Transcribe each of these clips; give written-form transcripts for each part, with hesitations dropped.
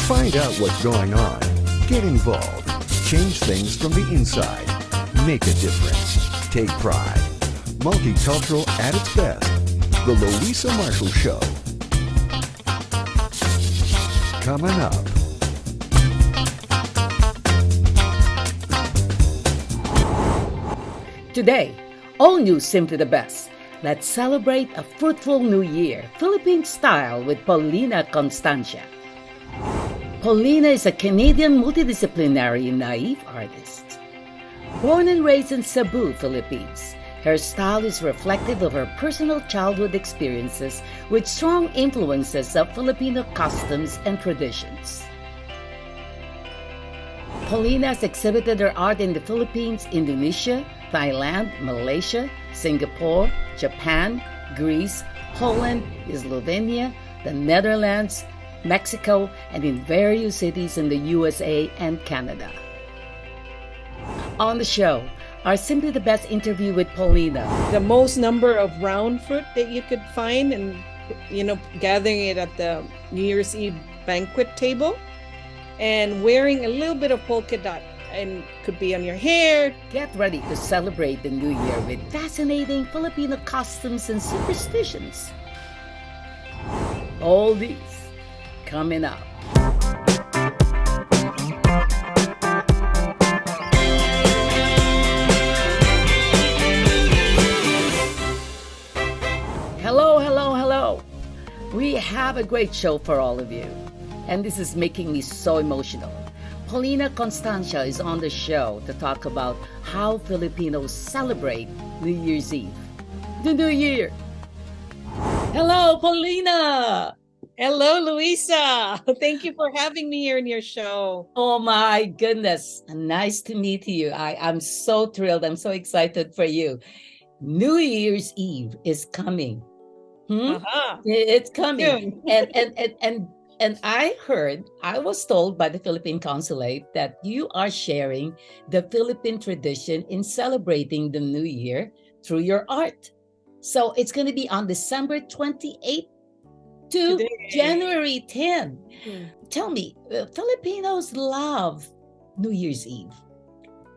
Find out what's going on. Get involved. Change things from the inside. Make a difference. Take pride. Multicultural at its best. The Luisa Marshall Show. Coming up. Today, all new Simply the Best. Let's celebrate a fruitful new year, Philippine style with Paulina Constancia. Paulina is a Canadian Multidisciplinary Naïf Artist. Born and raised in Cebu, Philippines, her style is reflective of her personal childhood experiences with strong influences of Filipino customs and traditions. Paulina has exhibited her art in the Philippines, Indonesia, Thailand, Malaysia, Singapore, Japan, Greece, Poland, Slovenia, the Netherlands, Mexico, and in various cities in the U.S.A. and Canada. On the show, our Simply the Best interview with Paulina. The most number of round fruit that you could find and, gathering it at the New Year's Eve banquet table and wearing a little bit of polka dot and could be on your hair. Get ready to celebrate the new year with fascinating Filipino customs and superstitions. All these coming up. Hello, hello, hello. We have a great show for all of you. And this is making me so emotional. Paulina Constancia is on the show to talk about how Filipinos celebrate New Year's Eve, the New Year. Hello, Paulina. Hello, Luisa. Thank you for having me here in your show. Oh my goodness. Nice to meet you. I'm so thrilled. I'm so excited for you. New Year's Eve is coming. It's coming. And I was told by the Philippine Consulate that you are sharing the Philippine tradition in celebrating the New Year through your art. So it's going to be on December 28th to January 10. Tell me, Filipinos love New Year's Eve.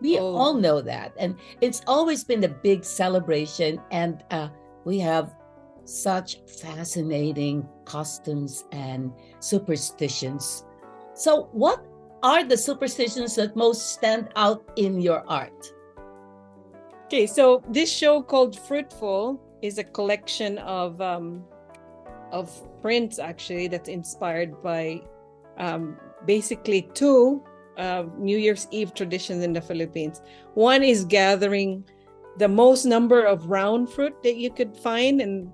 We all know that. And it's always been a big celebration. And we have such fascinating customs and superstitions. So what are the superstitions that most stand out in your art? Okay, so this show called Fruitful is a collection of prints actually that's inspired by basically two New Year's Eve traditions in the Philippines. One is gathering the most number of round fruit that you could find and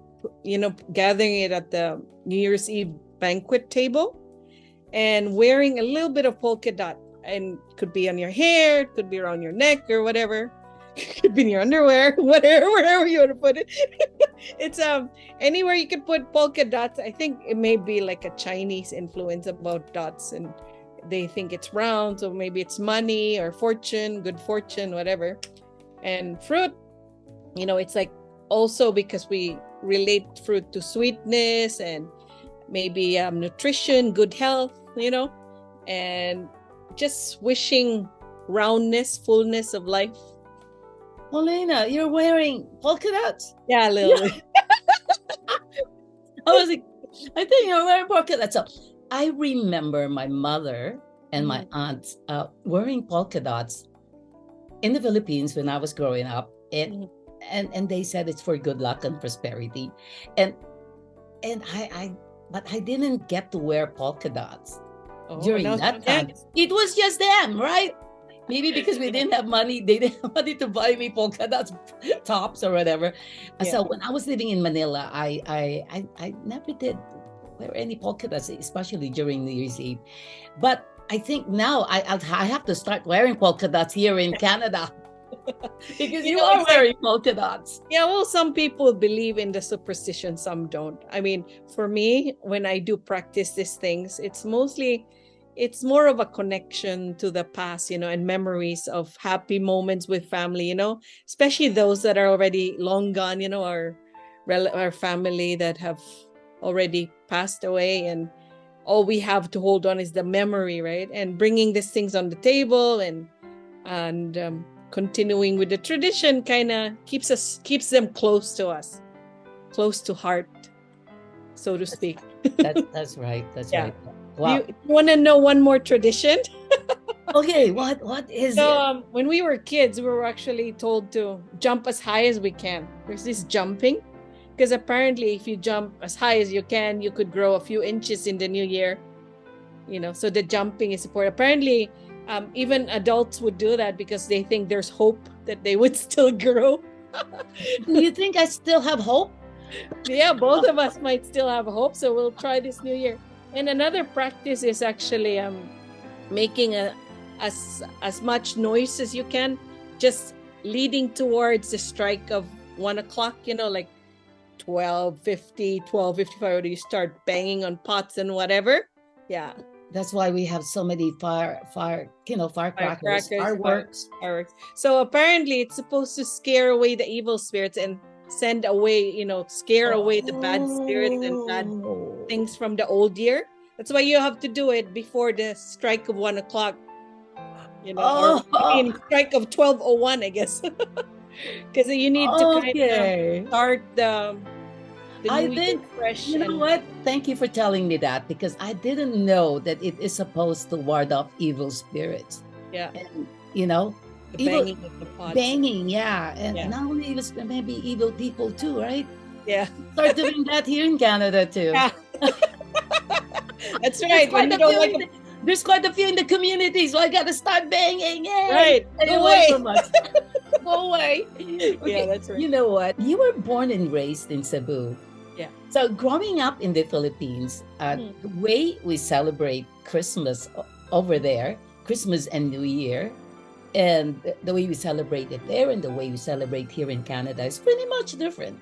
gathering it at the New Year's Eve banquet table and wearing a little bit of polka dot, and could be on your hair, could be around your neck or whatever, could be in your underwear, wherever you want to put it. It's anywhere you could put polka dots. I think it may be like a Chinese influence about dots, and they think it's round, so maybe it's money or fortune, good fortune, whatever. And fruit, it's like also because we relate fruit to sweetness and maybe nutrition, good health, and just wishing roundness, fullness of life. Paulina, you're wearing polka dots? Yeah, a little bit. I was like, I think you're wearing polka dots. So I remember my mother and my aunt wearing polka dots in the Philippines when I was growing up. And they said it's for good luck and prosperity. And I didn't get to wear polka dots during that time. It was just them, right? Maybe because we didn't have money, they didn't have money to buy me polka dots tops or whatever. Yeah. So when I was living in Manila, I never did wear any polka dots, especially during New Year's Eve. But I think now I have to start wearing polka dots here in Canada. Because you are wearing polka dots. Yeah, well, some people believe in the superstition, some don't. I mean, for me, when I do practice these things, it's more of a connection to the past, and memories of happy moments with family, especially those that are already long gone, our family that have already passed away. And all we have to hold on is the memory, right? And bringing these things on the table and continuing with the tradition kind of keeps them close to us, close to heart, so to speak. That's right. That's right. Wow. You want to know one more tradition? Okay, what is it? When we were kids, we were actually told to jump as high as we can. There's this jumping, because apparently if you jump as high as you can, you could grow a few inches in the new year. So the jumping is important. Apparently, even adults would do that because they think there's hope that they would still grow. Do you think I still have hope? Yeah, both of us might still have hope. So we'll try this new year. And another practice is actually making as much noise as you can, just leading towards the strike of 1 o'clock, like 12:50, 12:55, you start banging on pots and whatever. Yeah. That's why we have so many firecrackers, fireworks. So apparently it's supposed to scare away the evil spirits and send away, scare away the bad spirits and bad things from the old year. That's why you have to do it before the strike of 1 o'clock, or strike of 12:01, I guess. Because you need to kind of start the I think, fresh. You know what? Thank you for telling me that, because I didn't know that it is supposed to ward off evil spirits. Yeah. And, the banging of the pots. Banging, yeah. And not only evil, maybe evil people too, right? Yeah. Start doing that here in Canada too. Yeah. That's right. There's quite a few in the community, so I got to start banging. Yay! Right. Go away so much. Go away. Okay. Yeah, that's right. You know what? You were born and raised in Cebu. Yeah. So growing up in the Philippines, the way we celebrate Christmas over there, Christmas and New Year, and the way we celebrate it there and the way we celebrate here in Canada is pretty much different.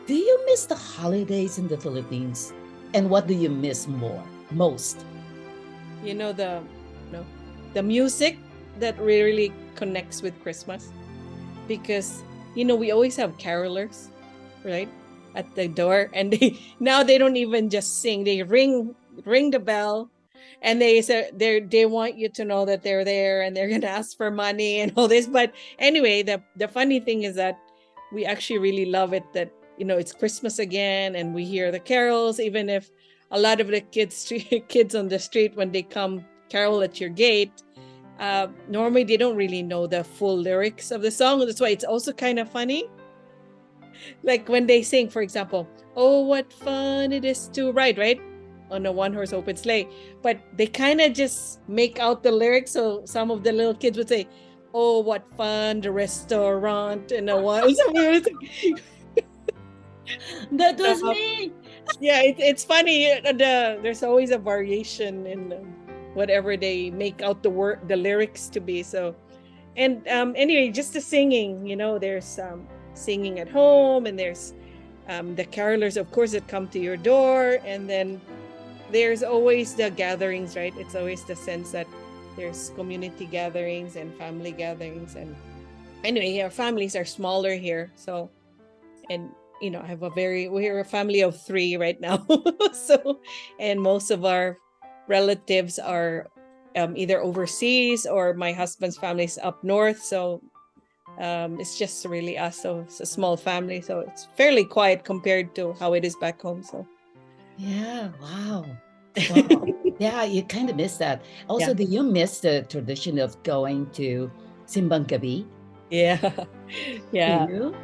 Do you miss the holidays in the Philippines? And what do you miss most? The music that really connects with Christmas, because we always have carolers, right, at the door, and they don't even just sing, they ring the bell, and they want you to know that they're there, and they're gonna ask for money and all this. But anyway, the funny thing is that we actually really love it that it's Christmas again, and we hear the carols, even if a lot of the kids on the street, when they come carol at your gate, normally they don't really know the full lyrics of the song. That's why it's also kind of funny. Like when they sing, for example, "Oh, what fun it is to ride," right, on a one-horse open sleigh. But they kind of just make out the lyrics. So some of the little kids would say, "Oh, what fun, the restaurant," and a one. That was me. Yeah, it's funny. There's always a variation in whatever they make out the lyrics to be. So, and anyway, just the singing. There's singing at home, and there's the carolers, of course, that come to your door, and then there's always the gatherings, right? It's always the sense that there's community gatherings and family gatherings, and anyway, our families are smaller here, so and. We're a family of 3 right now. So, and most of our relatives are either overseas, or my husband's family is up north. So it's just really us. So it's a small family. So it's fairly quiet compared to how it is back home. So yeah, wow. Yeah, you kind of miss that. Also, do you miss the tradition of going to Simbang Gabi? Yeah. Yeah. Do you?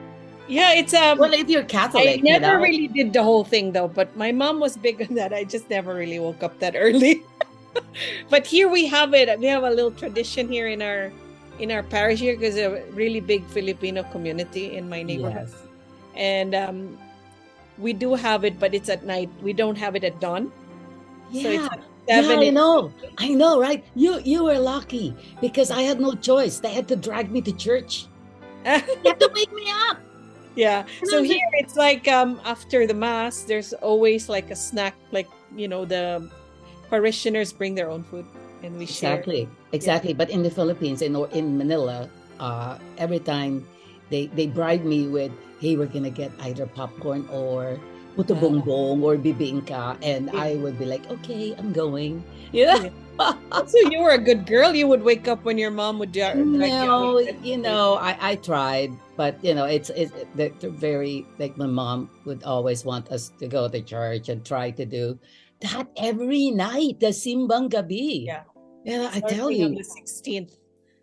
Yeah, it's well, if you're Catholic, I never really did the whole thing though, but my mom was big on that. I just never really woke up that early. But here we have it. We have a little tradition here in our parish here, because a really big Filipino community in my neighborhood. Yes. And we do have it, but it's at night. We don't have it at dawn. Yeah. So it's at 7. Yeah, I know, right? You were lucky, because I had no choice. They had to drag me to church. They had to wake me up. Yeah. So here it's like after the mass, there's always like a snack, like the parishioners bring their own food and we share. Exactly. But in the Philippines, in Manila, every time they bribe me with, "Hey, we're gonna get either popcorn or puto bongbong or bibingka, and I would be like, okay, I'm going. Yeah. So you were a good girl. You would wake up when your mom would drag No, I tried, but they're very, like, my mom would always want us to go to church and try to do that every night, the simbang gabi. Yeah. Yeah, I tell you. On the 16th.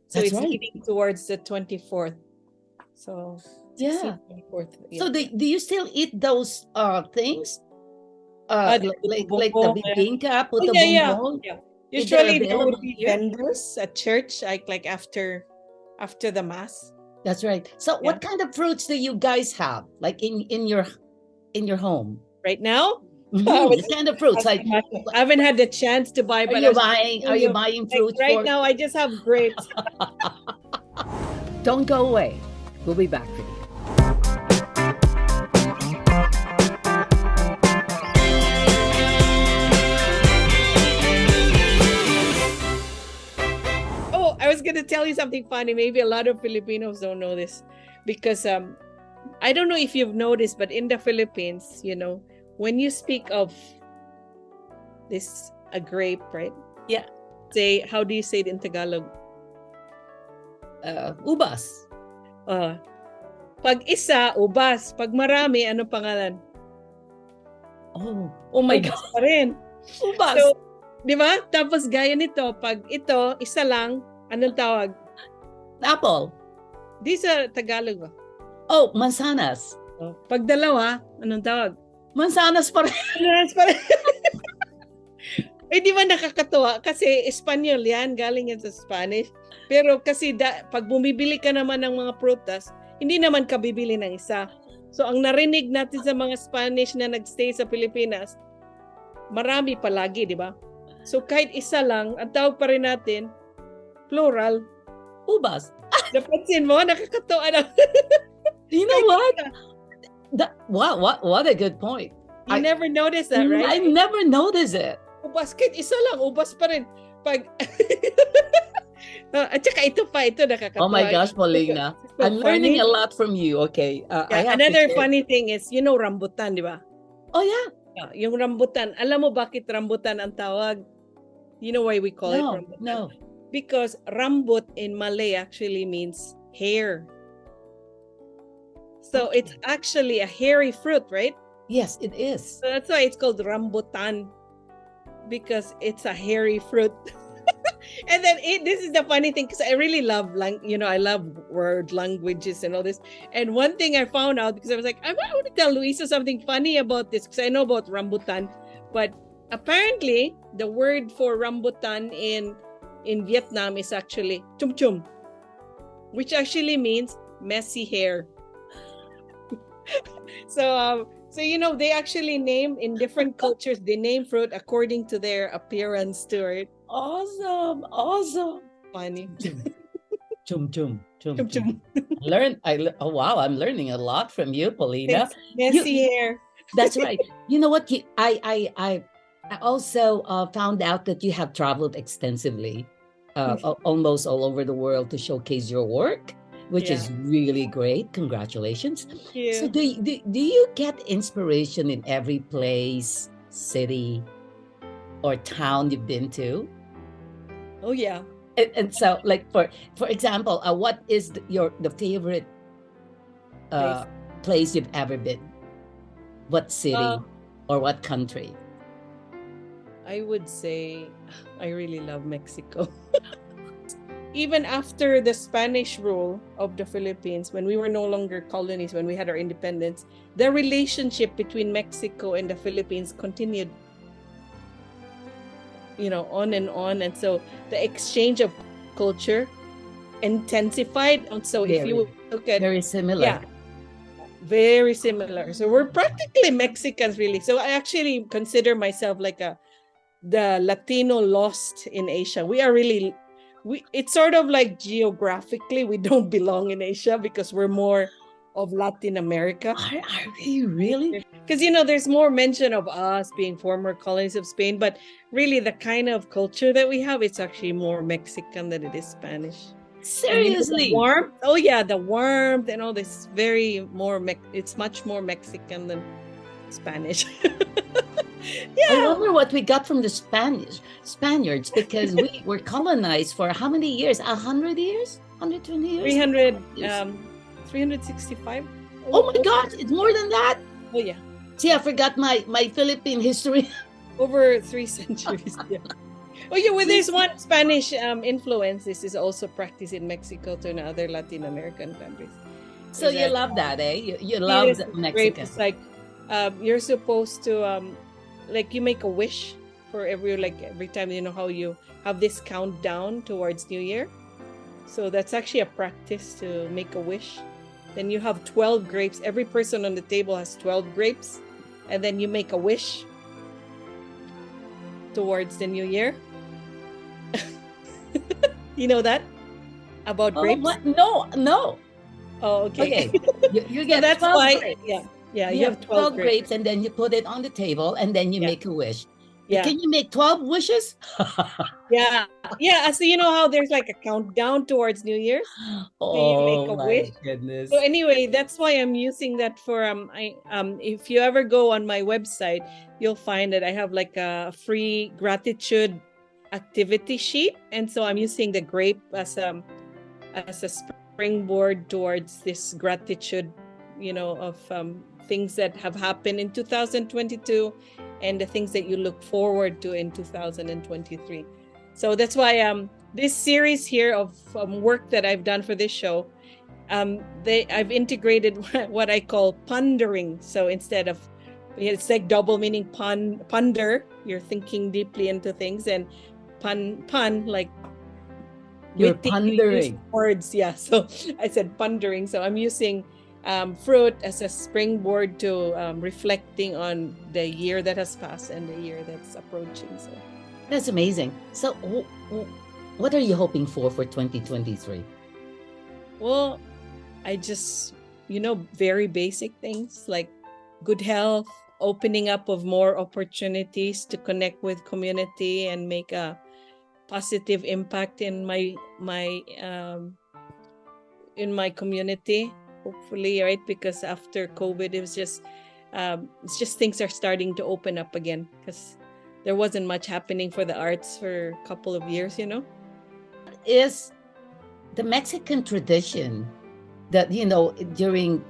So That's it's right. leading towards the 24th. So 16th, 24th. Yeah. So do you still eat those things? Like the bibingka, puto bongbong? Yeah. Usually there would be vendors at church, like after the mass. That's right. So what kind of fruits do you guys have, like in your home right now? What kind of fruits? Like, I haven't had the chance to buy. But are you buying fruits? Right now, I just have grapes. Don't go away. We'll be back with you. I was going to tell you something funny. Maybe a lot of Filipinos don't know this because I don't know if you've noticed, but in the Philippines, when you speak of a grape, right? Yeah. How do you say it in Tagalog? Ubas. Pag isa, ubas. Pag marami, ano pangalan? Oh my God. Pa rin. Ubas. So, di ba? Tapos gaya nito, pag ito, isa lang, anong tawag? Apple. Di sa Tagalog ba? Oh, mansanas. Pag dalawa, anong tawag? Mansanas pa rin. Mansanas pa rin. Di ba nakakatuwa? Kasi Espanyol yan, galing yan sa Spanish. Pero kasi pag bumibili ka naman ng mga prutas, hindi naman ka bibili ng isa. So ang narinig natin sa mga Spanish na nagstay sa Pilipinas, marami palagi, di ba? So kahit isa lang, ang tawag pa rin natin, plural, ubas. Napansin mo, nakakatuwa na. You know what? What a good point. You never noticed that, right? I never noticed it. Ubas, kahit isa lang, ubas pa rin. Pag at saka ito nakakatawa. Oh my gosh, Paulina. I'm learning a lot from you. Okay. Another funny thing is, rambutan, di ba? Oh yeah. Yung rambutan. Alam mo bakit rambutan ang tawag? You know why we call it rambutan? No. Because rambut in Malay actually means hair. So it's actually a hairy fruit, right? Yes, it is. So that's why it's called rambutan. Because it's a hairy fruit. And then this is the funny thing, because I really love, I love word languages and all this. And one thing I found out, because I was like, I want to tell Luisa something funny about this, because I know about rambutan. But apparently, the word for rambutan in Vietnam is actually chum chum, which actually means messy hair. So they actually name in different cultures, they name fruit according to their appearance to it. Awesome. Funny. Chum chum. Oh wow, I'm learning a lot from you, Paulina. Messy hair. That's right. You know what? I also found out that you have traveled extensively, almost all over the world to showcase your work, which is really great. Congratulations. Thank you. So do you get inspiration in every place, city, or town you've been to? Oh yeah. And so, like, for example, what is the favorite place you've ever been? What city or what country? I would say I really love Mexico. Even after the Spanish rule of the Philippines, when we were no longer colonies, when we had our independence, the relationship between Mexico and the Philippines continued, on and on. And so the exchange of culture intensified. And so if you look at... Very similar. Yeah, very similar. So we're practically Mexicans, really. So I actually consider myself like the Latino lost in Asia. We are really... it's sort of like geographically we don't belong in Asia because we're more of Latin America. Are we really? Because there's more mention of us being former colonies of Spain, but really the kind of culture that we have, it's actually more Mexican than it is Spanish. Seriously? The warmth. Oh yeah, the warmth and all this. It's much more Mexican than Spanish. I wonder what we got from the Spaniards, because we were colonized for how many years? 100 years? 120 years? 365. Oh my gosh, it's more than that. Oh yeah. See, I forgot my Philippine history. Over 3 centuries. Yeah. Oh yeah, well, there's one Spanish influence. This is also practiced in Mexico to in other Latin American countries. So you love that, eh? You love Mexico. It's like you're supposed to like you make a wish for every time, you know how you have this countdown towards New Year. So that's actually a practice to make a wish. Then you have 12 grapes. Every person on the table has 12 grapes, and then you make a wish towards the New Year. You know that about grapes? What? No. Oh, okay. You get that's 12 why. grapes. Yeah. You have 12 grapes, and then you put it on the table, and then you make a wish. Yeah. Can you make 12 wishes? Yeah. So you know how there's like a countdown towards New Year's? Oh, you make a wish. Goodness. So anyway, that's why I'm using that for if you ever go on my website, you'll find that I have like a free gratitude activity sheet, and so I'm using the grape as a springboard towards this gratitude, you know, of things that have happened in 2022 and the things that you look forward to in 2023. So that's why this series here of work that I've done for this show, I've integrated what I call pondering. So instead of, it's like double meaning ponder, you're thinking deeply into things, and pun like you're pondering words. Yeah, so I said pondering. So I'm using fruit as a springboard to reflecting on the year that has passed and the year that's approaching. So that's amazing. So what are you hoping for 2023? Well, I just, very basic things like good health, opening up of more opportunities to connect with community and make a positive impact in my community, hopefully, right? Because after COVID, it's just things are starting to open up again, because there wasn't much happening for the arts for a couple of years, Is the Mexican tradition that, during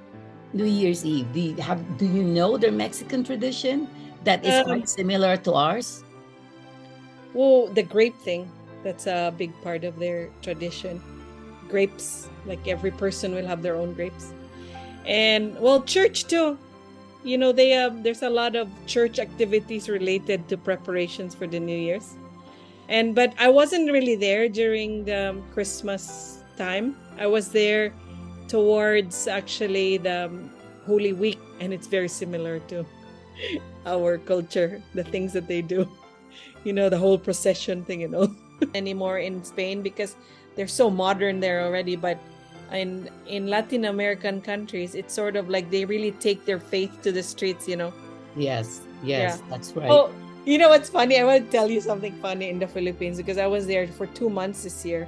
New Year's Eve, do you know their Mexican tradition that is quite similar to ours? Well, the grape thing, that's a big part of their tradition. Grapes, like every person will have their own grapes. And well, church too. There's a lot of church activities related to preparations for the New Year's. But I wasn't really there during the Christmas time. I was there towards actually the Holy Week, and it's very similar to our culture, the things that they do. The whole procession thing, anymore in Spain, because they're so modern there already. But in Latin American countries, it's sort of like they really take their faith to the streets, Yes, yeah. That's right. Oh, what's funny? I want to tell you something funny in the Philippines, because I was there for 2 months this year,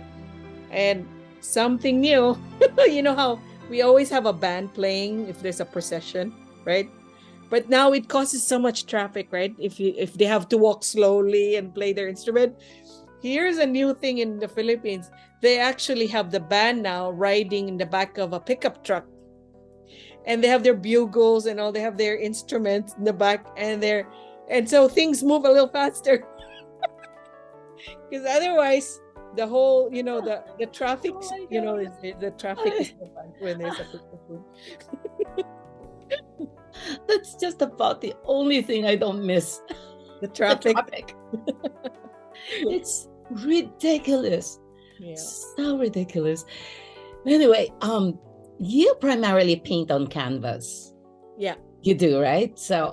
and something new. You know how we always have a band playing if there's a procession, right? But now it causes so much traffic, right? If they have to walk slowly and play their instrument. Here's a new thing in the Philippines. They actually have the band now riding in the back of a pickup truck. And they have their bugles and all. They have their instruments in the back, and so things move a little faster. Because otherwise, the whole, the traffic, the traffic is so bad when there's a pickup. That's just about the only thing I don't miss. The traffic. It's ridiculous. Yeah. So ridiculous. Anyway, you primarily paint on canvas. Yeah. You do, right? So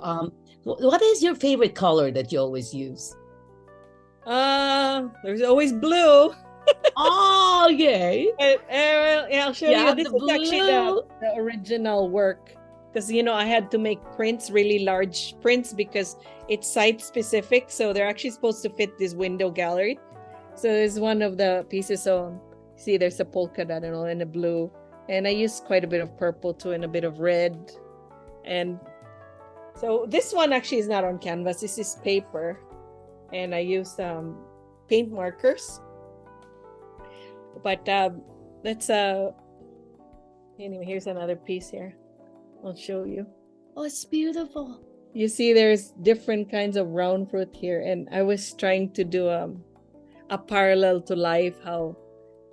what is your favorite color that you always use? There's always blue. Oh, yay. I'll show you. This is actually the original work. Because, I had to make prints, really large prints, because it's site specific. So they're actually supposed to fit this window gallery. So there's one of the pieces. So see, there's a polka dot and all, and a blue. And I used quite a bit of purple too, and a bit of red. And So this one actually is not on canvas. This is paper, and I use paint markers. But let's anyway, here's another piece here. I'll show you. Oh, it's beautiful. You see, there's different kinds of round fruit here, and I was trying to do a parallel to life. How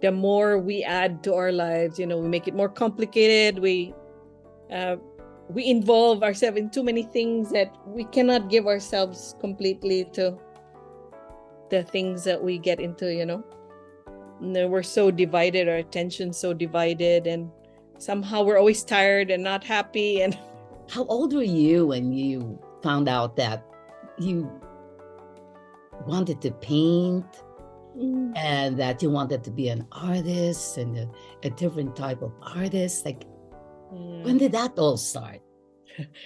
the more we add to our lives, we make it more complicated. We involve ourselves in too many things that we cannot give ourselves completely to the things that we get into. And then we're so divided, our attention's so divided, and somehow we're always tired and not happy. And how old were you when you found out that you wanted to paint and that you wanted to be an artist and a different type of artist? Like, when did that all start?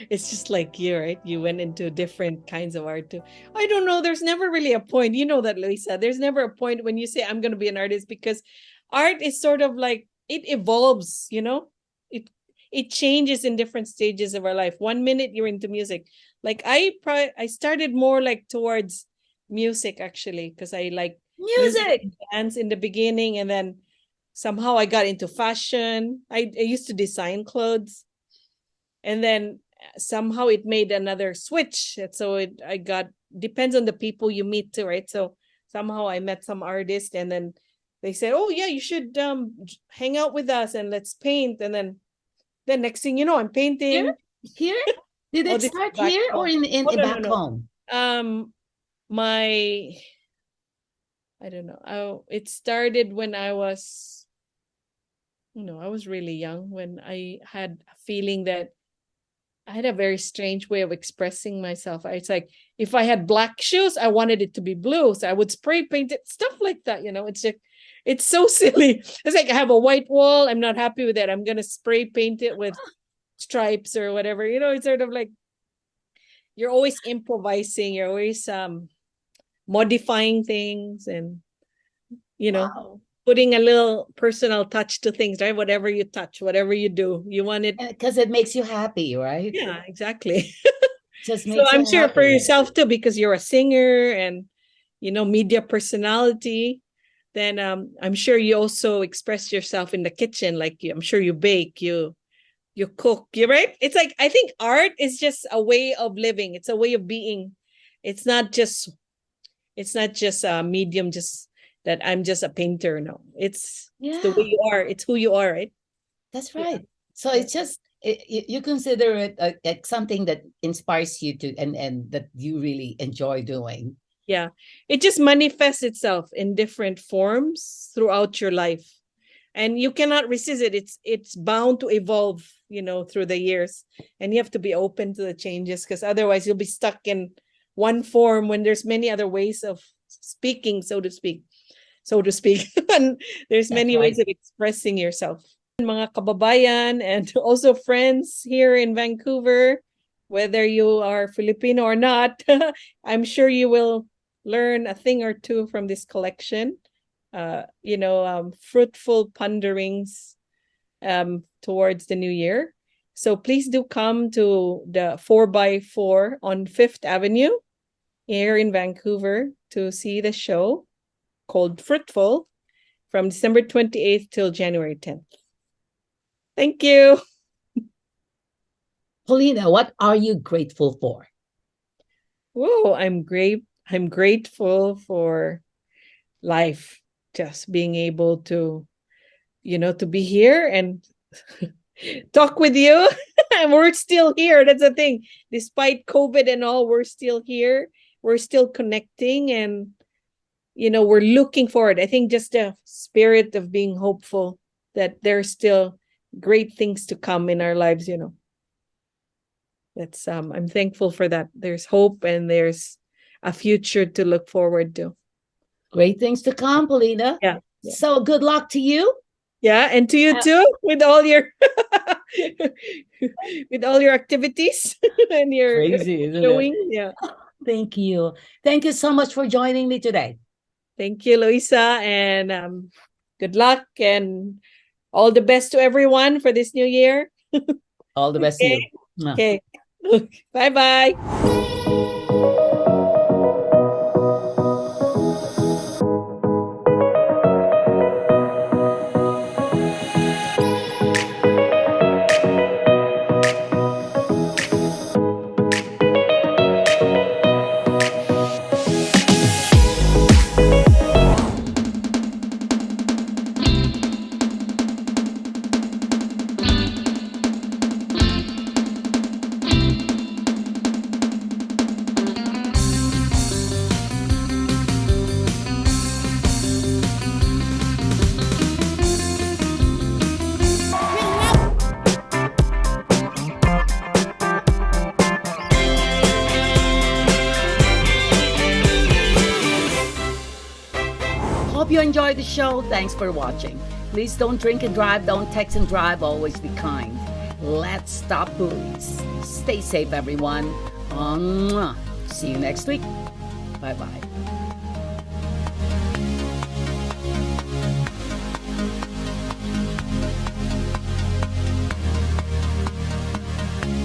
It's just like you, right? You went into different kinds of art too. I don't know. There's never really a point. You know that, Luisa. There's never a point when you say, I'm going to be an artist, because art is sort of like, it evolves, it changes in different stages of our life. 1 minute you're into music. Like I started more like towards music, actually, because I like music and dance in the beginning, and then somehow I got into fashion. I used to design clothes, and then somehow it made another switch. So depends on the people you meet too, right? So somehow I met some artists, and then they said, oh yeah, you should hang out with us and let's paint. And then next thing you know, I'm painting. Here? Did it start here or in back home? I don't know. It started when I was, I was really young, when I had a feeling that I had a very strange way of expressing myself. It's like, if I had black shoes, I wanted it to be blue. So I would spray paint it, stuff like that. It's just, it's so silly. It's like, I have a white wall. I'm not happy with it. I'm going to spray paint it with stripes or whatever. It's sort of like, you're always improvising. You're always modifying things and, wow, putting a little personal touch to things, right? Whatever you touch, whatever you do, you want it. Because it makes you happy, right? Yeah, exactly. Just makes so I'm sure happy. For yourself too, because you're a singer and, media personality, then I'm sure you also express yourself in the kitchen. Like I'm sure you bake, you cook, you're right. It's like, I think art is just a way of living. It's a way of being. It's not just a medium, just that I'm just a painter. No, it's the way you are. It's who you are, right? That's right. Yeah. So it's just, you consider it something that inspires you to, and that you really enjoy doing. Yeah, it just manifests itself in different forms throughout your life, and you cannot resist it. It's bound to evolve, through the years, and you have to be open to the changes, because otherwise you'll be stuck in one form when there's many other ways of speaking, so to speak. And there's many ways of expressing yourself. Mga kababayan and also friends here in Vancouver, whether you are Filipino or not, I'm sure you will learn a thing or two from this collection. Fruitful ponderings towards the new year. So please do come to the 4x4 on 5th Avenue here in Vancouver to see the show called Fruitful from December 28th till January 10th. Thank you. Paulina, what are you grateful for? Whoa, I'm grateful for life, just being able to, to be here and talk with you. And we're still here. That's the thing. Despite COVID and all, we're still here. We're still connecting, and, we're looking forward. I think just the spirit of being hopeful that there's still great things to come in our lives, That's I'm thankful for that. There's hope and there's a future to look forward to. Great things to come, Paulina. Yeah. So good luck to you. Yeah, and to you too, with all your activities and your crazy, showing. Yeah. Thank you. Thank you so much for joining me today. Thank you, Luisa, and good luck and all the best to everyone for this new year. All the best to you. Okay. Bye-bye. Hope you enjoyed the show. Thanks for watching. Please don't drink and drive. Don't text and drive. Always be kind. Let's stop bullies. Stay safe, everyone. See you next week. Bye-bye.